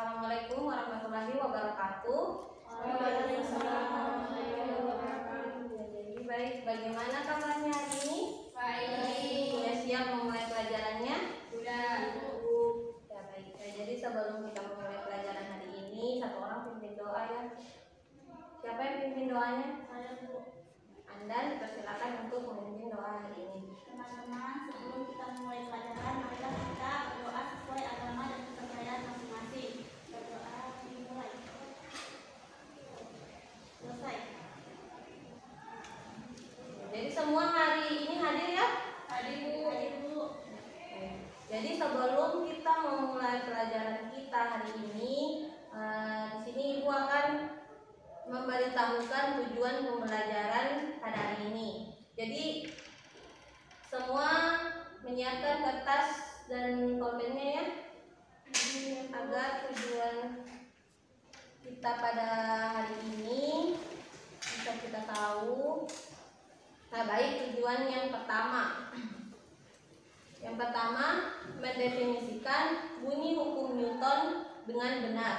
Assalamualaikum warahmatullahi wabarakatuh. Waalaikumsalam warahmatullahi wabarakatuh. Jadi baik, bagaimana kabarnya hari ini? Baik. Sudah siap memulai pelajarannya? Sudah. Ya baik. Jadi sebelum kita memulai pelajaran hari ini, satu orang pimpin doa ya. Siapa yang pimpin doanya? Saya Bu. Anda dipersilakan untuk memimpin doa hari ini. Teman-teman, sebelum kita memulai pelajaran, marilah kita berdoa sesuai agama dan kepercayaan masing-masing. Berdoa dimulai. Selesai. Jadi semua hari ini hadir ya? Hadir Bu. Hadir Bu. Jadi sebelum kita memulai pelajaran kita hari ini, di sini Ibu akan memberitahukan tujuan pembelajaran pada hari ini. Jadi semua menyiapkan kertas dan pulpennya ya, agar tujuan kita pada hari ini bisa kita tahu. Nah baik, tujuan yang pertama. Yang pertama, mendefinisikan bunyi hukum Newton dengan benar.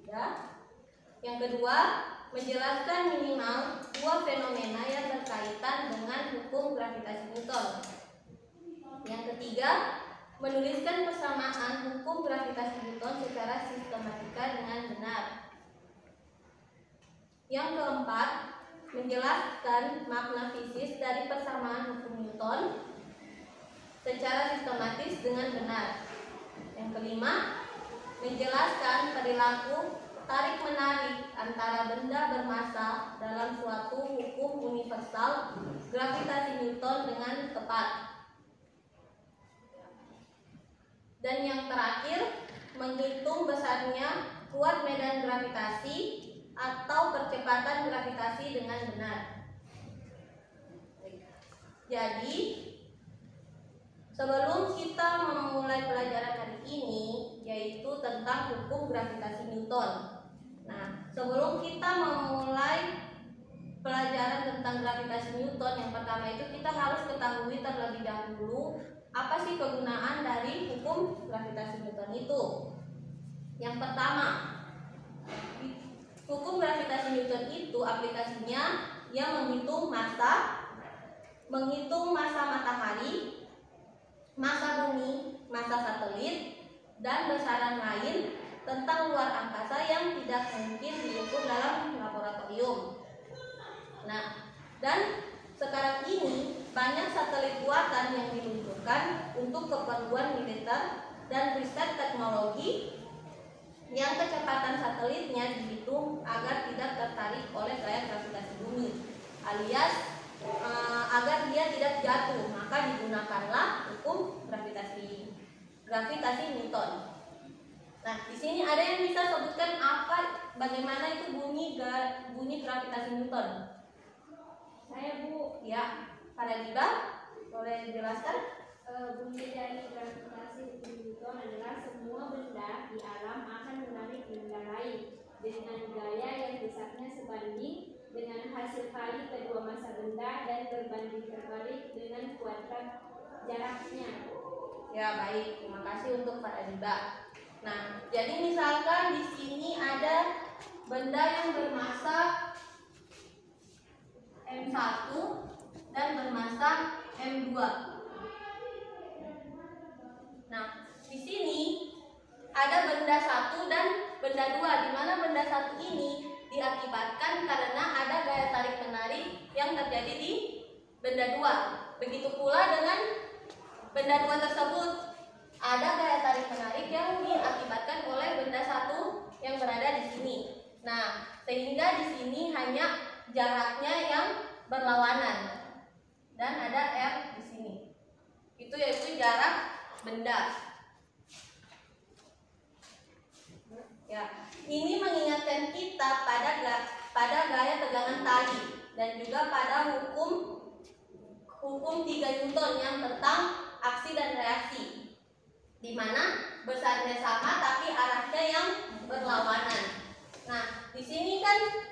Ya. Yang kedua, menjelaskan minimal dua fenomena yang berkaitan dengan hukum gravitasi Newton. Yang ketiga, menuliskan persamaan hukum gravitasi Newton secara sistematika dengan benar. Yang keempat, menjelaskan makna fisis dari persamaan hukum Newton secara sistematis dengan benar. Yang kelima, menjelaskan perilaku tarik-menarik antara benda bermassa dalam suatu hukum universal gravitasi Newton dengan tepat. Dan yang terakhir, menghitung besarnya kuat medan gravitasi atau percepatan gravitasi dengan benar. Jadi, sebelum kita memulai pelajaran hari ini, yaitu tentang hukum gravitasi Newton. Nah, sebelum kita memulai pelajaran tentang gravitasi Newton, yang pertama itu kita harus ketahui terlebih dahulu apa sih kegunaan dari hukum gravitasi Newton itu. Yang pertama, hukum gravitasi Newton itu aplikasinya yang menghitung massa matahari, massa bumi, massa satelit, dan besaran lain tentang luar angkasa yang tidak mungkin diukur dalam laboratorium. Nah, dan sekarang ini banyak satelit buatan yang diluncurkan untuk keperluan militer dan riset teknologi yang kecepatan satelitnya dihitung agar tidak tertarik oleh gaya gravitasi bumi, alias agar dia tidak jatuh, maka digunakanlah hukum gravitasi Newton. Nah, di sini ada yang bisa sebutkan bagaimana itu bunyi gravitasi Newton? Saya Bu. Ya, pada Diba, boleh dijelaskan? Bunyi dari gravitasi hukum Newton adalah semua benda di alam akan menarik benda lain dengan gaya yang besarnya sebanding dengan hasil kali kedua massa benda dan berbanding terbalik dengan kuadrat jaraknya. Ya, baik. Terima kasih untuk Pak Diba. Nah, jadi misalkan di sini ada benda yang bermassa M1 dan bermassa M2. Nah, di sini ada benda 1 dan benda 2, di mana benda 1 ini diakibatkan karena ada gaya tarik menarik yang terjadi di benda 2. Begitu pula dengan benda 2 tersebut, ada gaya tarik menarik yang diakibatkan oleh benda 1 yang berada di sini. Nah, sehingga di sini hanya jaraknya yang berlawanan dan ada R di sini. Itu yaitu jarak benda. Ya, ini mengingatkan kita pada gaya tegangan tali dan juga pada hukum 3 Newton yang tentang aksi dan reaksi, di mana besarnya sama tapi arahnya yang berlawanan. Nah, di sini kan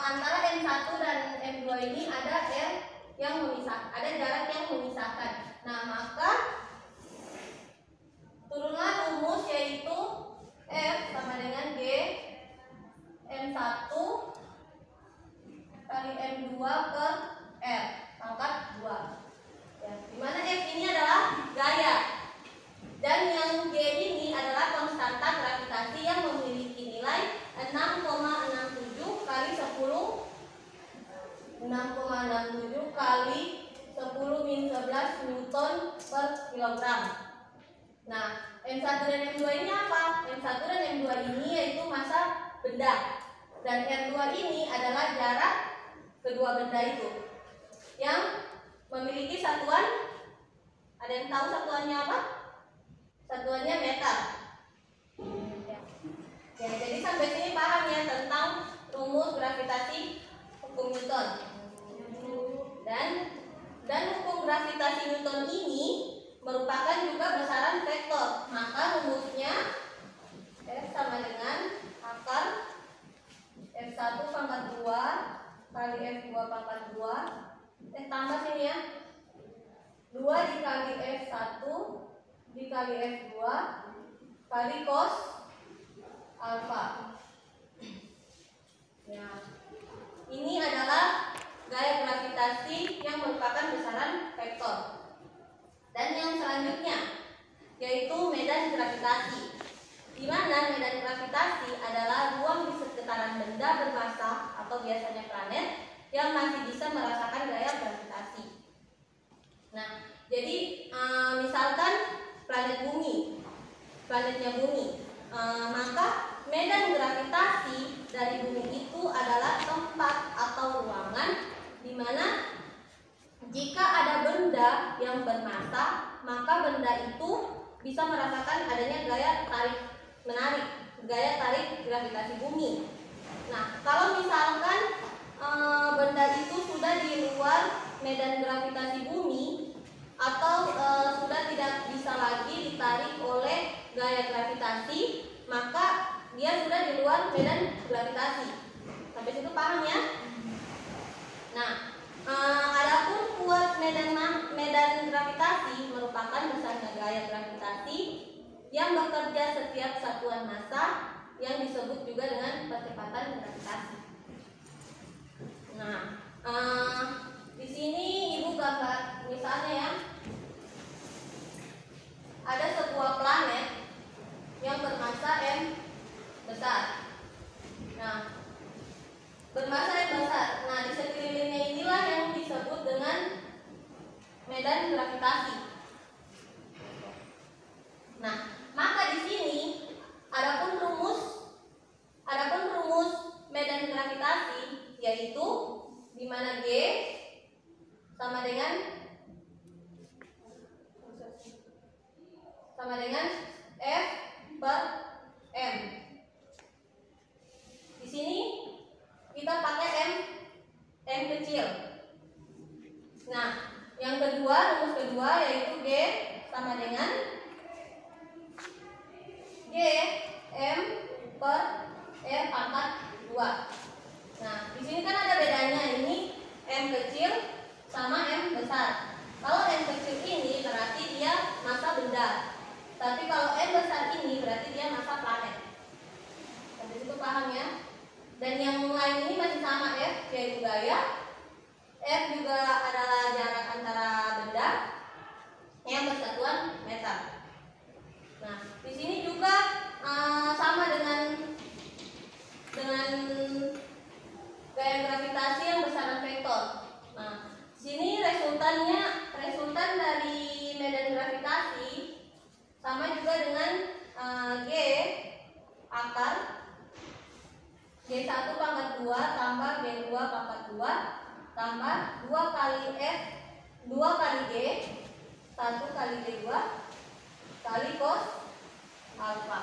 antara M1 dan M2 ini ada R yang memisahkan, ada jarak yang memisahkan. Nah, maka turunlah rumus yaitu kali 10-11 Newton per kilogram. Nah, M1 dan M2 ini apa? M1 dan M2 ini yaitu massa benda, dan R2 ini adalah jarak kedua benda itu yang memiliki satuan. Ada yang tahu satuannya apa? Satuannya meter. Ya, jadi sampai sini paham ya tentang rumus gravitasi hukum Newton. Dan hukum gravitasi Newton ini merupakan juga besaran vektor. Maka rumusnya F sama dengan akar F1 pangkat 2 kali F2 pangkat 2. Tambah sini ya. 2 dikali F1 dikali F2 kali cos alfa. Ya. Ini adalah gaya gravitasi yang merupakan besaran vektor. Dan yang selanjutnya yaitu medan gravitasi, di mana medan gravitasi adalah ruang di sekitaran benda bermassa atau biasanya planet yang masih bisa merasakan gaya gravitasi. Nah, jadi misalkan planet bumi, planetnya bumi, maka medan gravitasi dari bumi itu adalah tempat atau ruangan di mana jika ada benda yang bermassa, maka benda itu bisa merasakan adanya gaya tarik menarik, gaya tarik gravitasi bumi. Nah, kalau misalkan benda itu sudah di luar medan gravitasi bumi atau sudah tidak bisa lagi ditarik oleh gaya gravitasi, maka dia sudah di luar medan gravitasi. Sampai situ paham ya? Nah, adapun kuat medan gravitasi merupakan besarnya gaya gravitasi yang bekerja setiap satuan massa yang disebut juga dengan percepatan gravitasi. Nah, di sini ibu gambar misalnya ya, ada sebuah planet yang bermassa M besar. Nah, bermassa M besar. Nah, di sekelilingnya inilah yang disebut dengan medan gravitasi. Nah, maka di sini adapun rumus medan gravitasi yaitu di mana G sama dengan F per M. Di sini kita pakai M kecil. Nah, yang kedua, rumus kedua yaitu G sama dengan G M per R pangkat 2. Nah, di sini kan ada bedanya, ini M kecil sama M besar. Kalau M kecil ini berarti dia massa benda, tapi kalau M besar ini berarti dia massa planet. Sampai situ paham ya? Dan yang lain ini masih sama, F yaitu gaya, F juga adalah jarak antara benda yang bersatuan meter. Nah, di sini juga sama dengan gaya gravitasi yang besaran vektor. Nah, sini resultan dari medan gravitasi sama juga dengan G akar G1 pangkat 2 tambah G2 pangkat 2 tambah 2 kali F 2 kali G 1 kali G2 kali cos alfa.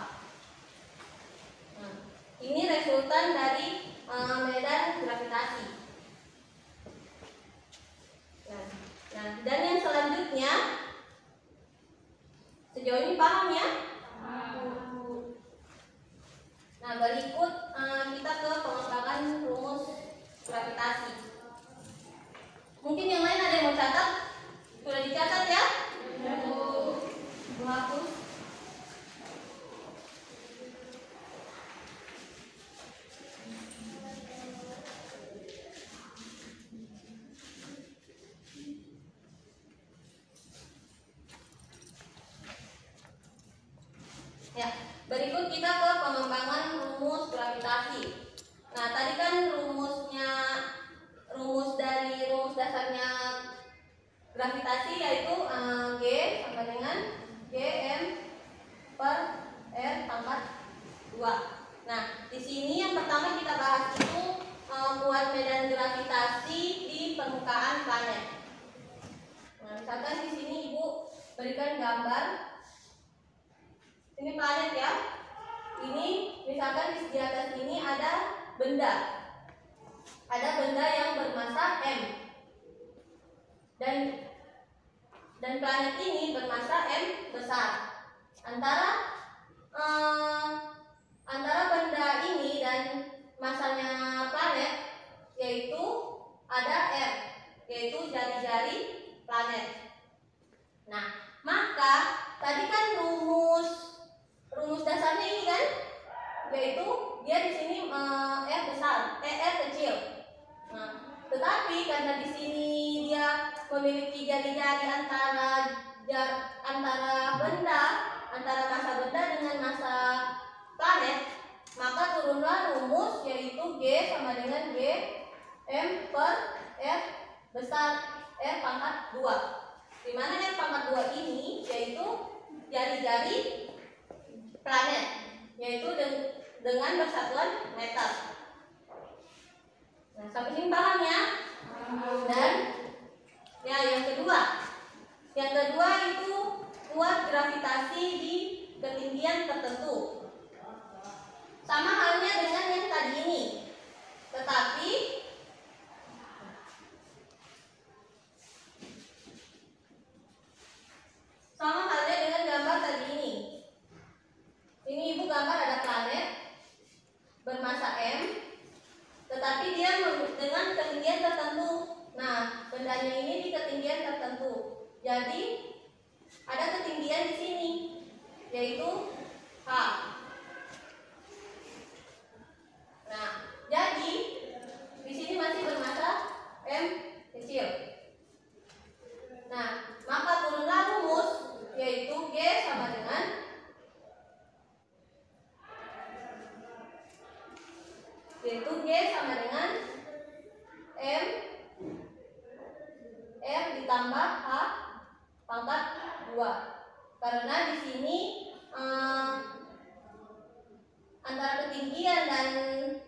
Nah, ini resultan dari medan gravitasi. Nah, dan yang selanjutnya, sejauh ini paham ya? Nah, berikut kita ke pengembangan rumus gravitasi. Mungkin yang lain ada yang mau catat? Sudah dicatat ya? Hapus. Ya, berikut kita ke pengembangan rumus gravitasi. Nah, tadi kan rumus dasarnya gravitasi yaitu G sama dengan Gm per R pangkat 2. Nah, di sini yang pertama kita bahas itu muat medan gravitasi di permukaan planet. Nah, misalkan di sini Ibu berikan gambar. Ini planet ya. Ini misalkan di atas ini ada benda. Ada benda yang bermassa M. Dan planet ini bermassa M besar. Antara benda ini dan massanya planet yaitu ada R, yaitu jari-jari planet. Nah, maka tadi kan rumus dasarnya ini kan, yaitu dia di sini R besar, R kecil. Nah, tetapi karena di sini dia memiliki jari-jari antara benda, antara massa benda dengan massa planet, maka turunlah rumus yaitu G sama dengan G M per R besar R pangkat 2. Di mana R pangkat 2 ini yaitu jari-jari planet, yaitu dengan persatuan meter. Nah, sampai sini paham ya? Dan ya, yang kedua itu kuat gravitasi di ketinggian tertentu. Sama halnya dengan yang tadi ini, tetapi sama halnya dengan gambar tadi ini. Ini Ibu gambar ada planet bermassa M, tetapi dia dengan ketinggian tertentu. Nah, bendanya ini di ketinggian tertentu. Jadi ada ketinggian di sini, yaitu H. Nah, jadi di sini masih bermassa M kecil. Nah, maka turunlah rumus yaitu G sama dengan M R ditambah H pangkat 2. Karena di sini antara ketinggian dan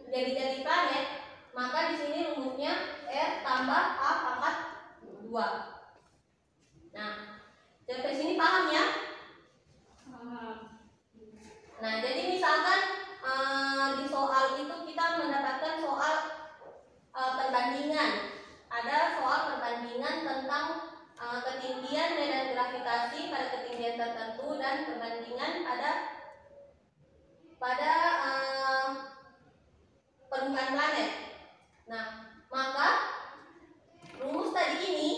jari-jari planet, maka di sini rumusnya R tambah H pangkat 2. Nah, sampai sini paham ya? Nah, jadi misalkan di soal itu kita mendapatkan soal perbandingan. Ada soal perbandingan tentang ketinggian medan gravitasi pada ketinggian tertentu dan perbandingan pada permukaan planet. Nah, maka rumus tadi ini,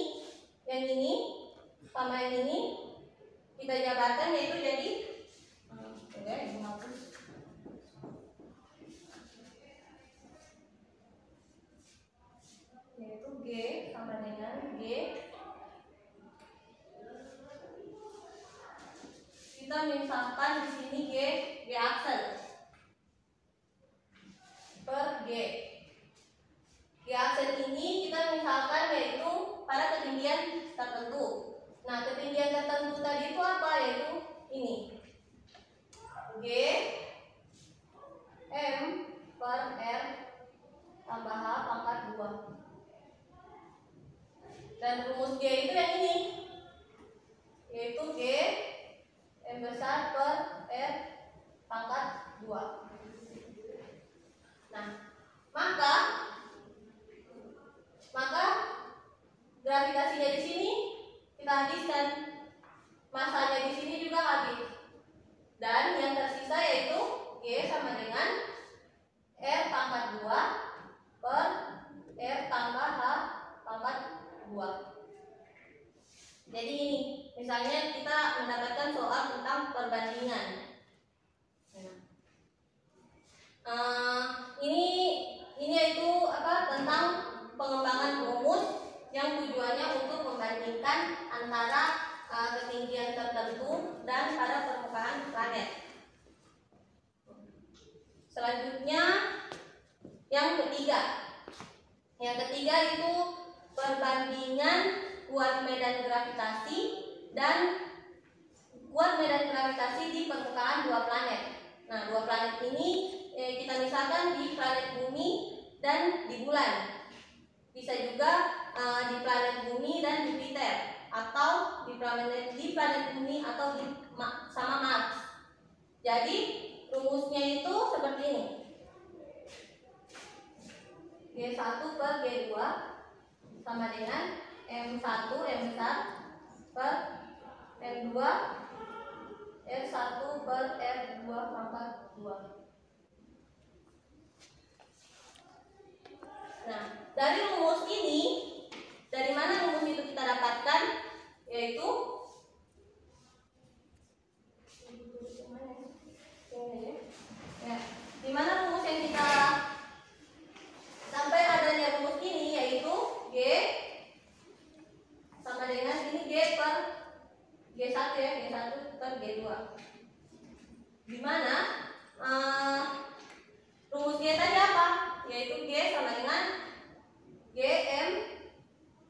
yang ini sama yang ini kita jabarkan yaitu jadi yaitu G sama dengan G. Kita misalkan di sini G aksen per G. G aksen ini kita misalkan yaitu pada ketinggian tertentu. Nah, ketinggian tertentu tadi itu apa? Yaitu ini G M per R tambah H pangkat 2. Dan rumus G itu yang ini, yaitu G M besar per R pangkat 2. Nah, maka gravitasinya di sini kita habiskan, massanya di sini juga habis, dan yang tersisa yaitu G sama dengan R pangkat 2 per R tambah H pangkat 2. Jadi ini misalnya kita mendapatkan soal tentang perbandingan. Ini yaitu tentang pengembangan rumus yang tujuannya untuk membandingkan antara ketinggian tertentu dan pada permukaan planet. Selanjutnya yang ketiga itu perbandingan kuat medan dan kuat medan gravitasi di permukaan dua planet. Nah, dua planet ini kita misalkan di planet Bumi dan di bulan. Bisa juga di planet Bumi dan Jupiter, atau di planet Bumi atau sama Mars. Jadi rumusnya itu seperti ini. G1 per G2 sama dengan M1 M besar per M2 R1 per R2 pangkat 2. Nah, dari rumus ini, dari mana rumus itu kita dapatkan? Yaitu ya, di mana rumus yang kita sampai adanya rumus ini, yaitu G sama dengan ini G per G1 ya, G1 per G2. Di mana rumus G tadi apa? Yaitu G sama dengan Gm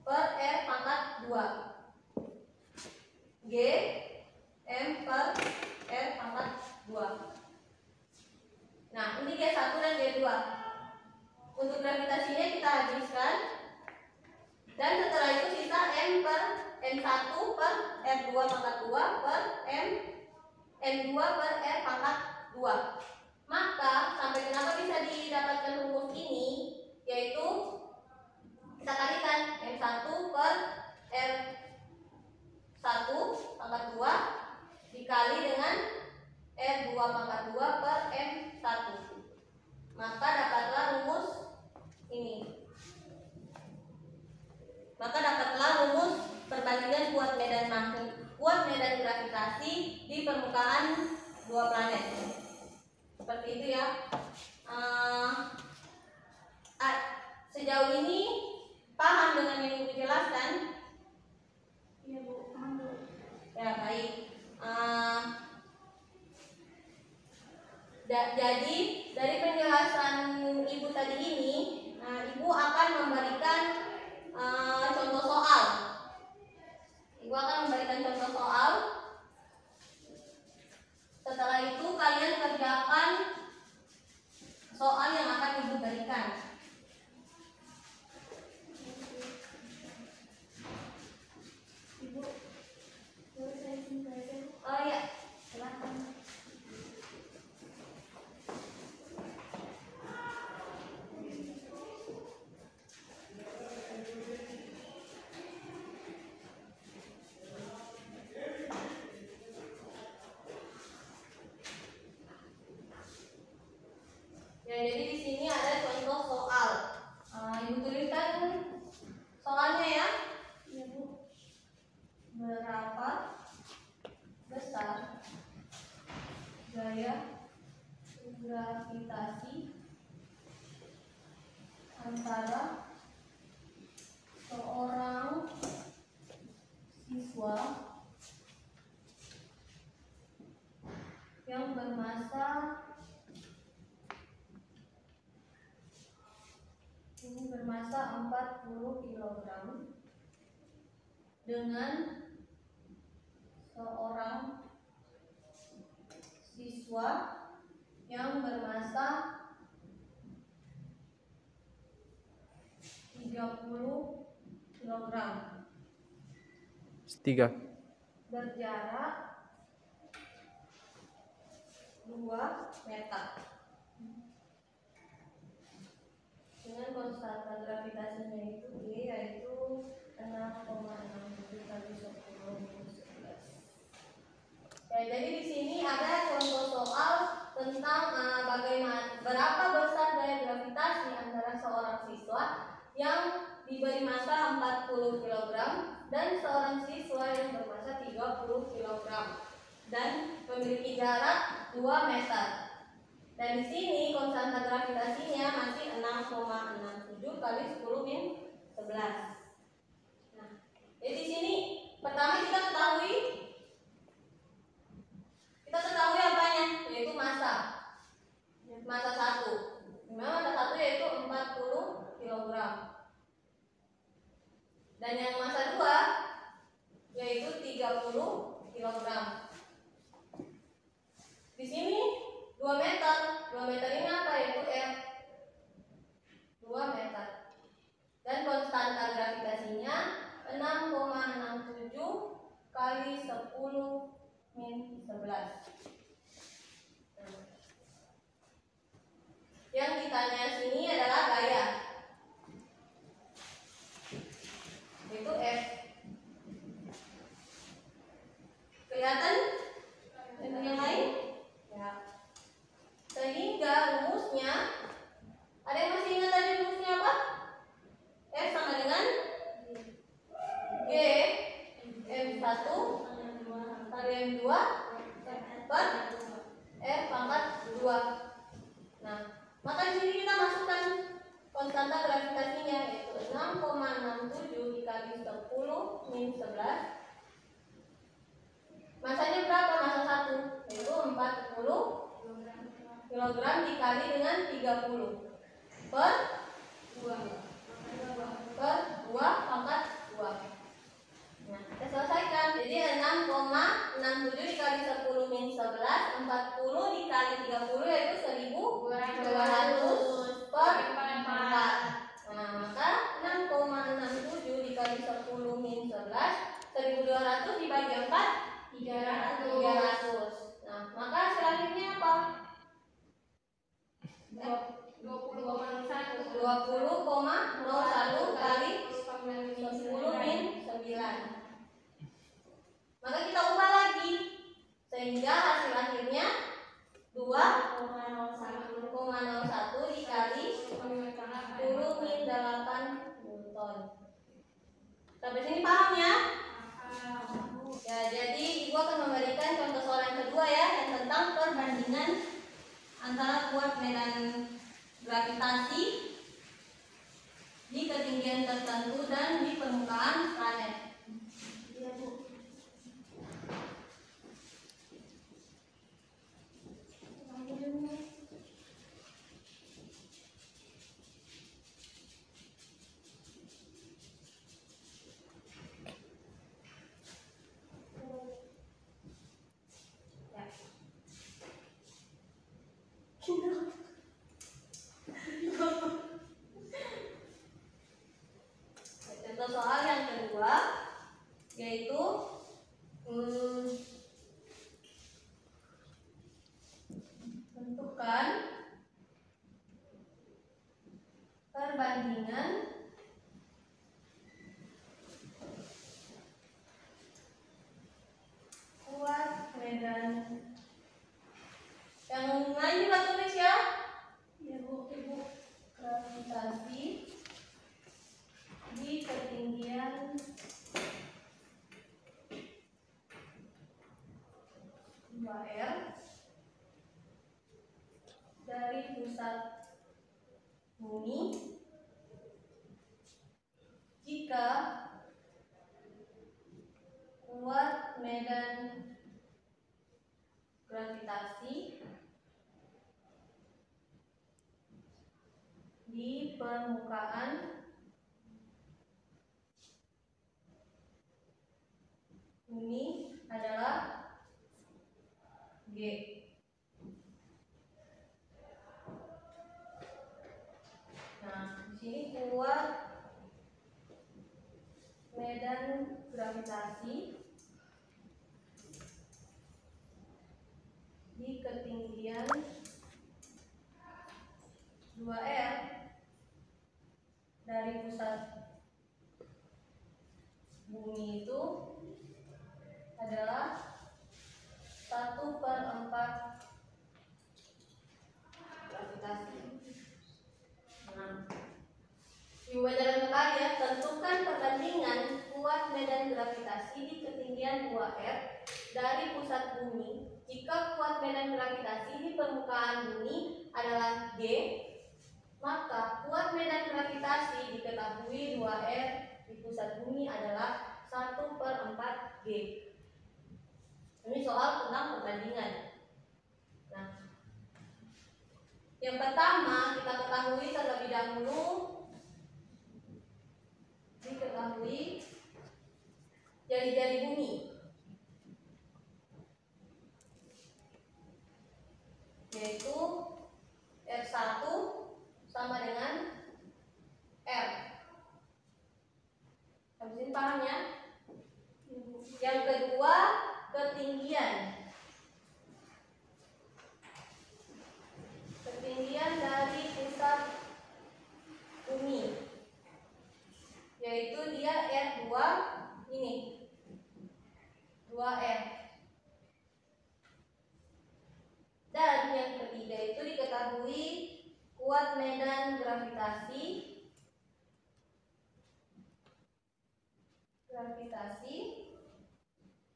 per R pangkat 2. G M per R pangkat 2. Nah, ini G1 dan G2. Untuk gravitasinya kita habiskan. Dan setelah itu sisa M per M1 per R2 pangkat 2 per M2 per R pangkat 2. Maka sampai kenapa bisa didapatkan rumus ini, yaitu kita kalikan M1 per R1 pangkat 2 dikali dengan R2 pangkat 2 per M1. Maka dapatlah rumus ini. Maka dapatlah rumus perbandingan kuat medan gravitasi di permukaan dua planet. Seperti itu ya. Sejauh ini paham dengan yang Ibu jelaskan? Iya Bu, paham Bu. Ya, baik. Jadi dari penjelasan Ibu tadi ini, Ibu akan memberikan contoh soal. Ibu akan memberikan contoh soal. Setelah itu kalian kerjakan soal yang akan Ibu berikan. Ibu, boleh saya sampaikan? Oh iya, silakan. Ya, jadi di sini ada contoh soal. Ibu tuliskan soalnya ya. Iya Bu. Berapa besar gaya gravitasi antara seorang siswa yang bermasa 40 kg dengan seorang siswa yang bermasa 30 kg berjarak 2 meter dengan konstanta gravitasinya itu G, yaitu 6,67 kali 10⁻11. Ya, jadi di sini ada contoh soal tentang berapa besar gaya gravitasi antara seorang siswa yang diberi massa 40 kg dan seorang siswa yang bermassa 30 kg dan memiliki jarak 2 meter. Dan di sini konstanta gravitasinya masih 6,67 kali 10⁻11. Nah, jadi di sini pertama kita ketahui apanya, yaitu massa. Massa 1. Memang massa 1 yaitu 40 kg. Dan yang massa 2 yaitu 30 30 kilogram. Di sini 2 meter. 2 meter ini apa? Yaitu F. 2 meter. Dan konstanta gravitasinya 6,67 kali 10 min 11. Yang ditanya sini adalah gaya, yaitu F. Kelihatan yang lain? Ya. Sehingga rumusnya, ada yang masih ingat tadi rumusnya apa? F sama dengan G M1 kali M2 per F pangkat 2. Nah, maka di sini kita masukkan konstanta gravitasinya, yaitu 6,67 dikali 10 min 11. Masanya berapa? Masa 1, yaitu 40 kg dikali dengan 30 per 2 pangkat 2. Nah, kita selesaikan. Jadi 6,67 dikali 10 min 11, 40 dikali 30 yaitu 1200 per 4. Nah, maka 6,67 dikali 10 min 11, 1200 dibagi 4, 300. Nah, maka hasil akhirnya apa? 20,01 kali 10 min 9. Maka kita ubah lagi sehingga hasil akhirnya 2,01 dikali 10 min 8 Newton. Sampai sini paham ya? Ya, jadi Ibu akan memberikan contoh soal yang kedua ya, yang tentang perbandingan antara kuat medan gravitasi di ketinggian tertentu dan di permukaan planet. Iya, Bu. Contoh soal yang kedua yaitu tentukan perbandingan kuat medan. Yang lain juga tulis ya. Ya, Bu, Ibu. Gravitasi di ketinggian 2R dari pusat bumi jika kuat medan gravitasi di permukaan bumi adalah G. Nah, di sini kuat medan gravitasi di ketinggian 2R dari pusat bumi itu adalah 1/4 gravitasi. Nah, Ibu bacakan kembali ya. Tentukan perbandingan kuat medan gravitasi di ketinggian 2R dari pusat bumi jika kuat medan gravitasi di permukaan bumi adalah G, maka kuat medan gravitasi diketahui 2R di pusat bumi adalah 1/4 G. Ini soal tentang perbandingan. Nah, yang pertama kita ketahui terlebih dahulu, diketahui jari-jari bumi. 2R. Dan yang ketiga itu diketahui kuat medan gravitasi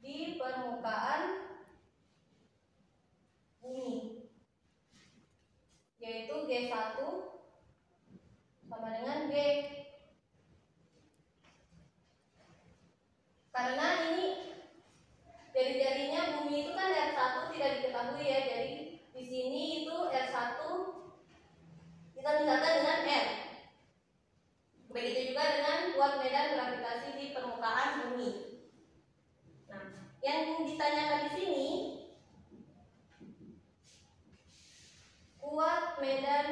di permukaan bumi, yaitu G1 sama dengan G. Karena ini jari-jarinya bumi itu kan R1 tidak diketahui ya, jadi di sini itu R1 kita misalkan dengan R. Begitu juga dengan kuat medan gravitasi di permukaan bumi. Nah, yang ditanyakan di sini kuat medan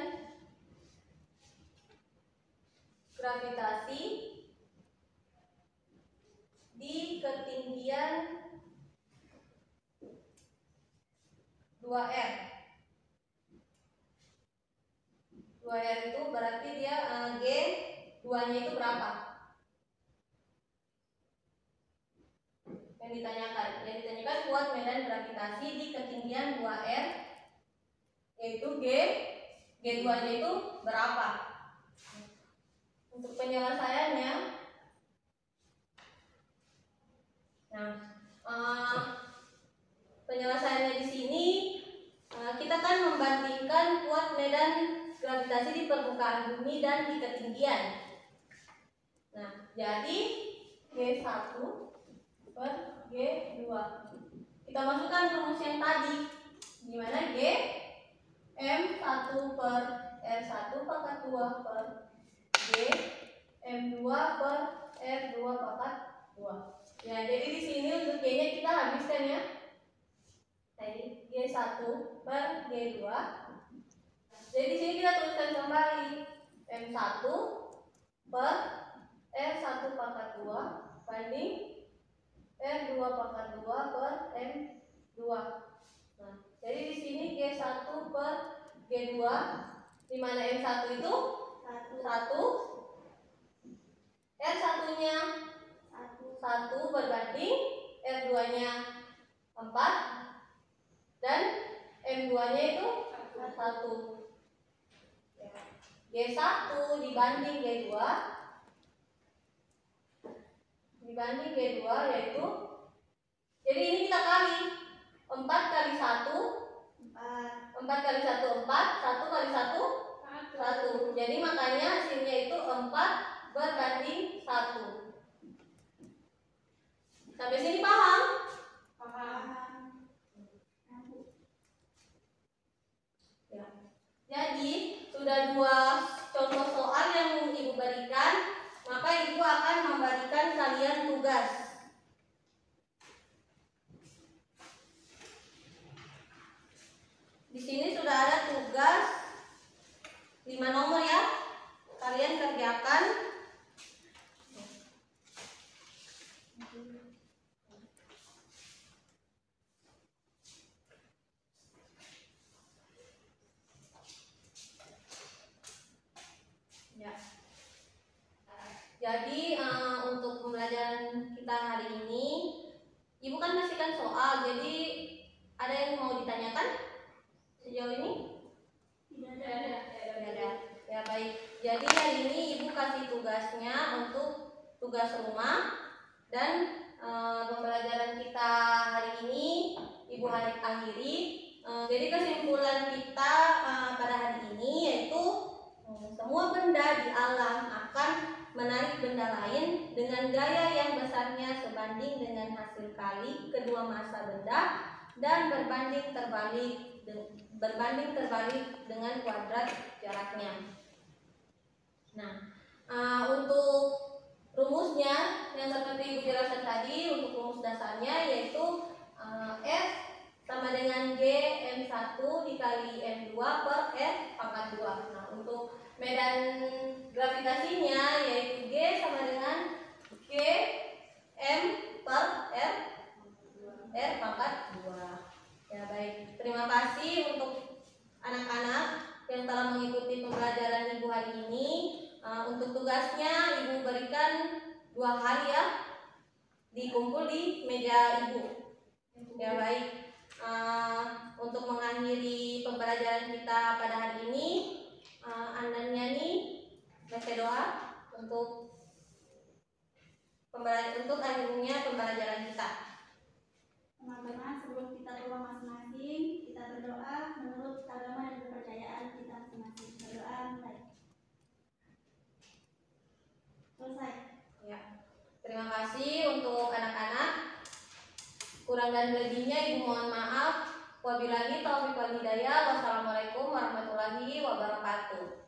gravitasi di ketinggian 2R. 2R itu berarti dia G 2-nya itu berapa? Yang ditanyakan kuat medan gravitasi di ketinggian 2R, yaitu G2-nya itu berapa? Untuk penyelesaiannya, penyelesaiannya di sini kita kan membandingkan kuat medan gravitasi di permukaan bumi dan di ketinggian. Nah, jadi G1 per G2. Kita masukkan rumus yang tadi, di mana G M1 per R1 pangkat 2 per G M2 per R2 pangkat 2. Ya, jadi di sini untuk G-nya kita habiskan ya. Jadi G1 per G2. Jadi di sini kita tuliskan kembali M1 per R1 pangkat 2 banding R2 pangkat 2 per M2. Nah, jadi di sini G1 per G2, di mana M1 itu 1, R1-nya 1 berbanding R2-nya 4 dan M2-nya itu 1. G1 dibanding G2 yaitu, jadi ini kita kali 4 kali 1 4 kali 1 4, 1 kali 1 1. Jadi makanya hasilnya itu 4 berbanding 1. Sampai sini paham? Ya. Jadi sudah 2 contoh soal yang Ibu berikan, maka Ibu akan memberikan kalian tugas. Di sini sudah ada tugas 5 nomor ya. Kalian kerjakan. Ya. Jadi untuk pembelajaran kita hari ini, Ibu kan ngasihkan soal. Jadi ada yang mau ditanyakan sejauh ini? Tidak ada. Ya baik. Jadi hari ini Ibu kasih tugasnya untuk tugas rumah, dan pembelajaran kita hari ini Ibu akhiri. Jadi kesimpulan kita pada hari ini yaitu semua benda di alam akan menarik benda lain dengan gaya yang besarnya sebanding dengan hasil kali kedua massa benda dan berbanding terbalik dengan kuadrat jaraknya. Nah, untuk rumusnya yang seperti Ibu jelaskan tadi, untuk rumus dasarnya yaitu F sama dengan G M1 dikali M2 per R pangkat 2. Nah, untuk medan gravitasinya yaitu G sama dengan G M per R pangkat 2. Ya baik, terima kasih untuk anak-anak yang telah mengikuti pembelajaran Ibu hari ini. Untuk tugasnya Ibu berikan 2 hari ya, dikumpul di meja Ibu. Ya baik. Untuk mengakhiri pembelajaran kita pada hari ini, Anda nyanyi baca doa untuk akhirnya pembelajaran kita. Teman-teman, sebelum kita keluar masing-masing, kita berdoa menurut agama dan kepercayaan kita masing-masing. Berdoa mulai. Selesai. Ya. Terima kasih untuk anak-anak. Kurang dan lebihnya Ibu mohon maaf. Wabillahi taufiq wal hidayah. Wassalamualaikum warahmatullahi wabarakatuh.